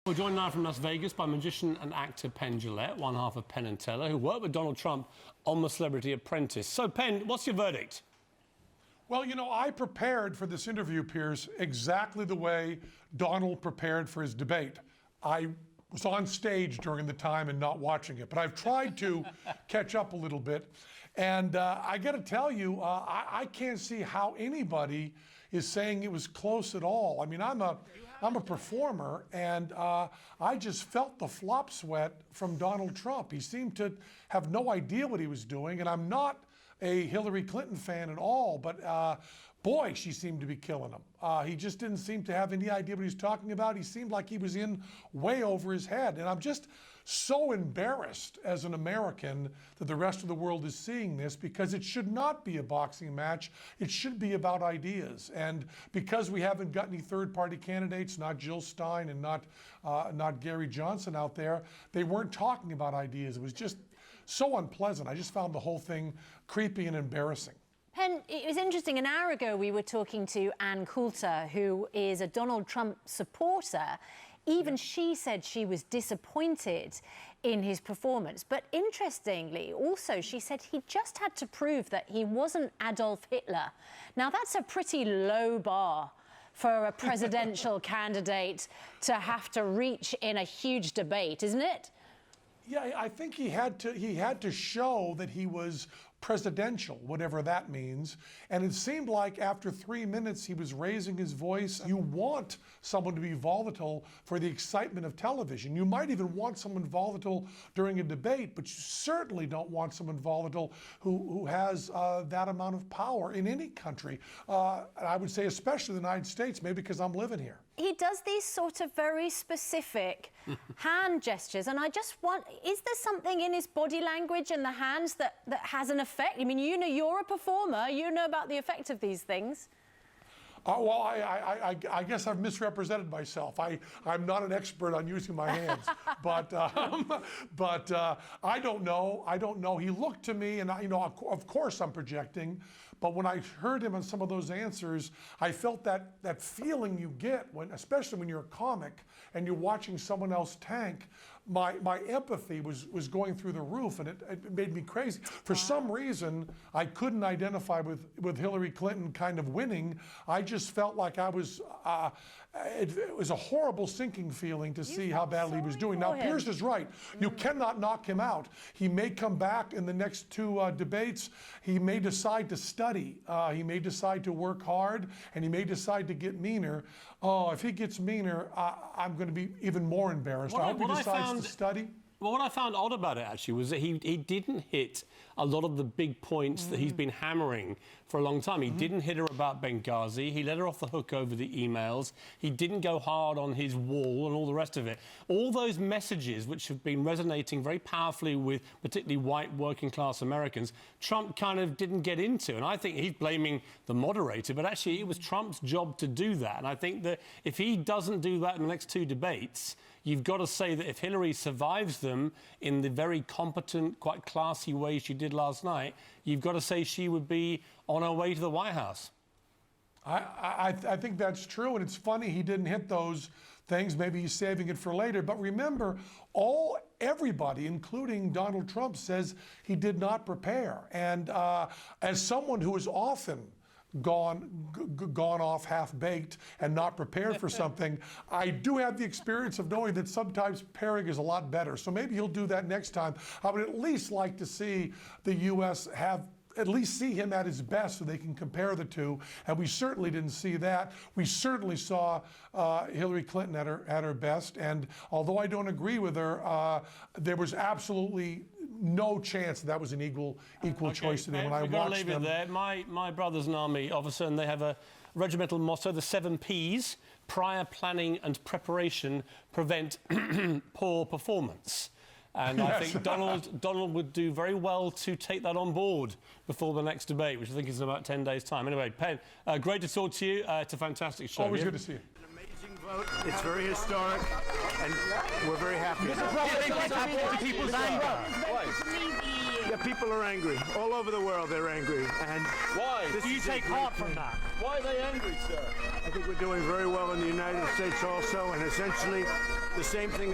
We're joined now from Las Vegas by magician and actor Penn Jillette, one half of Penn and Teller, who worked with Donald Trump on The Celebrity Apprentice. So, Penn, what's your verdict? Well, you know, I prepared for this interview, Piers, exactly the way Donald prepared for his debate. I was on stage during the time and not watching it, but I've tried to catch up a little bit. And I got to tell you, I can't see how anybody is saying it was close at all. I mean, I'm a performer, and I just felt the flop sweat from Donald Trump. He seemed to have no idea what he was doing, and I'm not a Hillary Clinton fan at all, but boy, she seemed to be killing him. He just didn't seem to have any idea what he was talking about. He seemed like he was in way over his head, and I'm just so embarrassed as an American that the rest of the world is seeing this, because it should not be a boxing match. It should be about ideas. And because we haven't got any third-party candidates, not Jill Stein and not Gary Johnson out there, they weren't talking about ideas. It was just so unpleasant. I just found the whole thing creepy and embarrassing. Penn, it was interesting. An hour ago, we were talking to Ann Coulter, who is a Donald Trump supporter. Even she said she was disappointed in his performance. But interestingly, also, she said he just had to prove that he wasn't Adolf Hitler. Now, that's a pretty low bar for a presidential candidate to have to reach in a huge debate, isn't it? Yeah, I think he had to show that he was presidential, whatever that means. And it seemed like after 3 minutes he was raising his voice. You want someone to be volatile for the excitement of television. You might even want someone volatile during a debate, but you certainly don't want someone volatile who has that amount of power in any country. I would say especially the United States, maybe because I'm living here. He does these sort of very specific hand gestures, and I just want, is there something in his body language and the hands that has an effect? I mean, you know, you're a performer, you know about the effect of these things. Well, I guess I've misrepresented myself. I'm not an expert on using my hands, but I don't know. I don't know. He looked to me, and you know, of course I'm projecting, but when I heard him on some of those answers, I felt that feeling you get when, especially when you're a comic and you're watching someone else tank. My empathy was going through the roof, and it made me crazy. For some reason, I couldn't identify with Hillary Clinton kind of winning. I just felt like I was, it was a horrible sinking feeling to see how badly he was doing. Now, Piers is right. You cannot knock him out. He may come back in the next two debates. He may decide to study. He may decide to work hard, and he may decide to get meaner. Oh, if he gets meaner, I'm going to be even more embarrassed. I hope he decides to study. Well, what I found odd about it, actually, was that he didn't hit a lot of the big points that he's been hammering for a long time. He didn't hit her about Benghazi. He let her off the hook over the emails. He didn't go hard on his wall and all the rest of it. All those messages, which have been resonating very powerfully with particularly white working-class Americans, Trump kind of didn't get into. And I think he's blaming the moderator, but actually it was Trump's job to do that. And I think that if he doesn't do that in the next two debates, you've got to say that if Hillary survives them in the very competent, quite classy way she did last night, you've got to say she would be on her way to the White House. I think that's true, and it's funny he didn't hit those things. Maybe he's saving it for later. But remember, everybody, including Donald Trump, says he did not prepare. And as someone who is often gone off half-baked and not prepared for something, I do have the experience of knowing that sometimes preparing is a lot better. So maybe he'll do that next time. I would at least like to see the U.S. at least see him at his best so they can compare the two, and we certainly didn't see that. We certainly saw Hillary Clinton at her best, and although I don't agree with her, there was absolutely no chance that was an equal choice today when I watched them. There. My brother's an army officer, and they have a regimental motto, the 7 Ps: prior planning and preparation prevent poor performance. And I think Donald would do very well to take that on board before the next debate, which I think is in about 10 days' time. Anyway, Penn, great to talk to you. It's a fantastic show. Always good to see you. An amazing vote. It's very historic, and we're very happy. Mr. President, Yeah, people are angry. All over the world, they're angry. And Why? this Do you is a take great heart from thing. that? Why are they angry, sir? I think we're doing very well in the United States also, and essentially the same thing